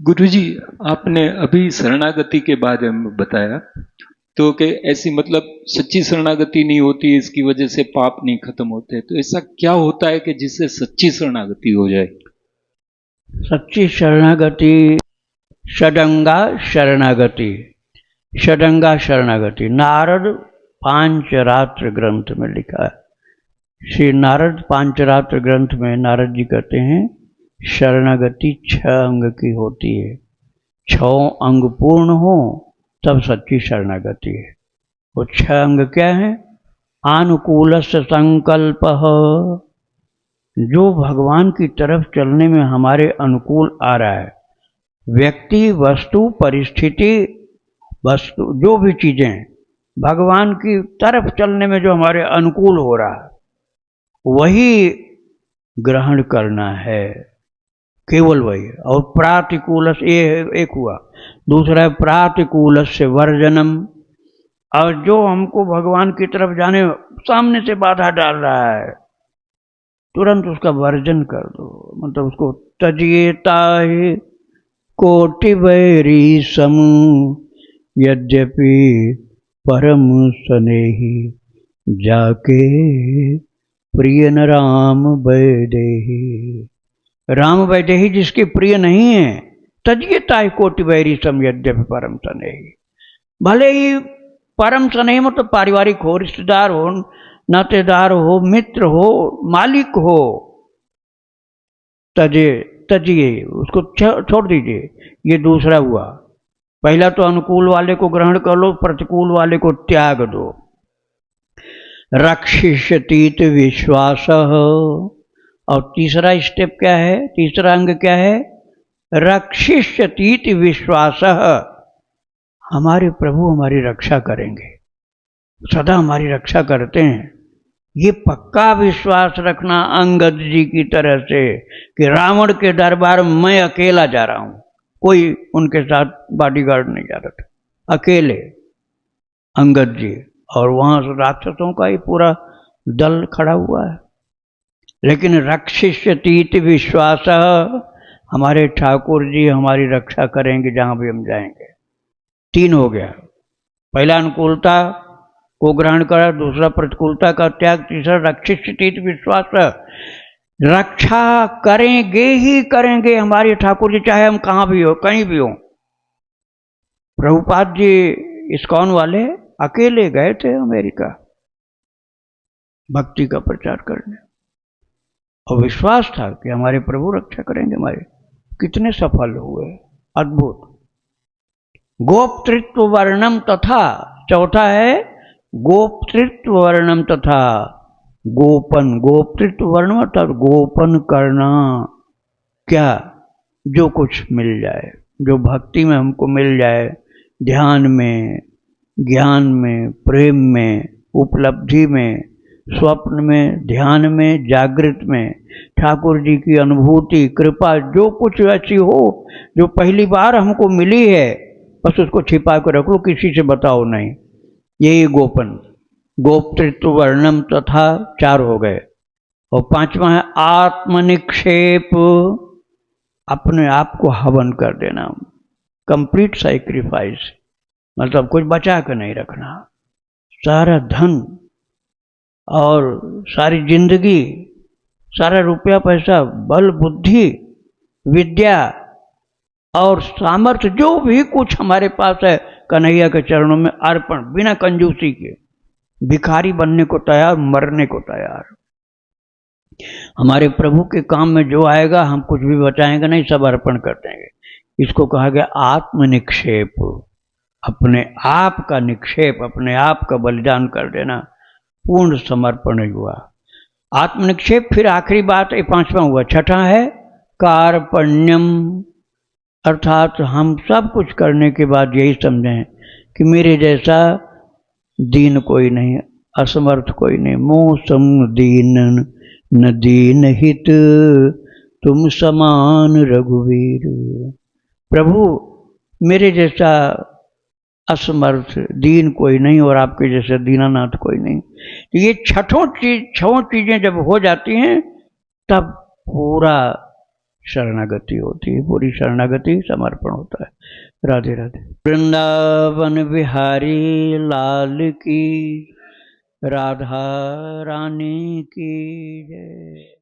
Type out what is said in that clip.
गुरुजी, आपने अभी शरणागति के बारे में बताया, तो कि ऐसी मतलब सच्ची शरणागति नहीं होती, इसकी वजह से पाप नहीं खत्म होते, तो ऐसा क्या होता है कि जिससे सच्ची शरणागति हो जाए? सच्ची शरणागति षडंगा शरणागति। षडंगा शरणागति नारद पांचरात्र ग्रंथ में लिखा है। श्री नारद पांचरात्र ग्रंथ में नारद जी कहते हैं शरणागति 6 अंग की होती है। 6 अंग पूर्ण हो तब सच्ची शरणागति है। वो 6 अंग क्या है? अनुकूलस्य संकल्प, जो भगवान की तरफ चलने में हमारे अनुकूल आ रहा है। व्यक्ति, वस्तु, परिस्थिति, वस्तु जो भी चीजें भगवान की तरफ चलने में जो हमारे अनुकूल हो रहा है वही ग्रहण करना है, केवल वही। और प्रातिकूल से ये एक हुआ। दूसरा है प्रातिकूल से वर्जनम, और जो हमको भगवान की तरफ जाने सामने से बाधा डाल रहा है तुरंत उसका वर्जन कर दो, मतलब उसको तजिएता है कोटि वैरी सम यद्यपि परम स्नेही जाके प्रिय न राम वैदेही। राम वैदेही जिसके प्रिय नहीं है, तजिएता है कोटि वैरी सम यद्यपि परम स्नेही। भले ही परम स्नेही मतलब पारिवारिक हो, रिश्तेदार हो, नातेदार हो, मित्र हो, मालिक हो, तजिए उसको छोड़ दीजिए। ये दूसरा हुआ। पहला तो अनुकूल वाले को ग्रहण कर लो, प्रतिकूल वाले को त्याग दो। रक्षिष्यतीत विश्वास, और तीसरा स्टेप क्या है? तीसरा अंग क्या है? रक्षिष्यतीत विश्वास, हमारे प्रभु हमारी रक्षा करेंगे, सदा हमारी रक्षा करते हैं। ये पक्का विश्वास रखना अंगद जी की तरह से कि रावण के दरबार में मैं अकेला जा रहा हूं, कोई उनके साथ बॉडीगार्ड नहीं जा रहा था, अकेले अंगद जी, और वहां राक्षसों का ही पूरा दल खड़ा हुआ है। लेकिन रक्षिष्यतीत विश्वास, हमारे ठाकुर जी हमारी रक्षा करेंगे जहां भी हम जाएंगे। 3 हो गया। पहला अनुकूलता को ग्रहण करा, दूसरा प्रतिकूलता का त्याग, तीसरा रक्षिष्यतीत विश्वास, रक्षा करेंगे ही करेंगे हमारे ठाकुर जी, चाहे हम कहां भी हो, कहीं भी हो। प्रभुपाद जी इस्कॉन वाले अकेले गए थे अमेरिका भक्ति का प्रचार करने, और विश्वास था कि हमारे प्रभु रक्षा करेंगे हमारे। कितने सफल हुए, अद्भुत। गोपतृत्व वर्णम तथा, चौथा है गोपतृत्व वर्णम तथा गोपन। गोपतृत्व वर्ण अर्थात गोपन करना। क्या? जो कुछ मिल जाए, जो भक्ति में हमको मिल जाए, ध्यान में, ज्ञान में, प्रेम में, उपलब्धि में, स्वप्न में, ध्यान में, जागृत में, ठाकुर जी की अनुभूति, कृपा, जो कुछ ऐसी हो जो पहली बार हमको मिली है, बस उसको छिपा कर रख लो, किसी से बताओ नहीं। यही गोपन। गोपतृत्व वर्णम तथा 4 हो गए। और 5वां है आत्मनिक्षेप, अपने आप को हवन कर देना, कंप्लीट सैक्रिफाइस, मतलब कुछ बचा कर नहीं रखना। सारा धन और सारी जिंदगी, सारा रुपया पैसा, बल बुद्धि विद्या और सामर्थ्य, जो भी कुछ हमारे पास है, कन्हैया के चरणों में अर्पण, बिना कंजूसी के। भिखारी बनने को तैयार, मरने को तैयार। हमारे प्रभु के काम में जो आएगा हम कुछ भी बचाएंगे नहीं, सब अर्पण कर देंगे। इसको कहा गया आत्मनिक्षेप, अपने आप का निक्षेप, अपने आप का बलिदान कर देना, पूर्ण समर्पण हुआ आत्मनिक्षेप। फिर आखिरी बात 5वां हुआ। 6ठा है कार्पण्यम, अर्थात हम सब कुछ करने के बाद यही समझें कि मेरे जैसा दीन कोई नहीं, असमर्थ कोई नहीं। मोह सम दीन न दीन हित, तुम समान रघुवीर। प्रभु मेरे जैसा असमर्थ दीन कोई नहीं, और आपके जैसे दीनानाथ कोई नहीं। तो ये 6 चीजें जब हो जाती हैं तब पूरा शरणागति होती है, पूरी शरणागति समर्पण होता है। राधे राधे। वृंदावन बिहारी लाल की, राधा रानी की जय।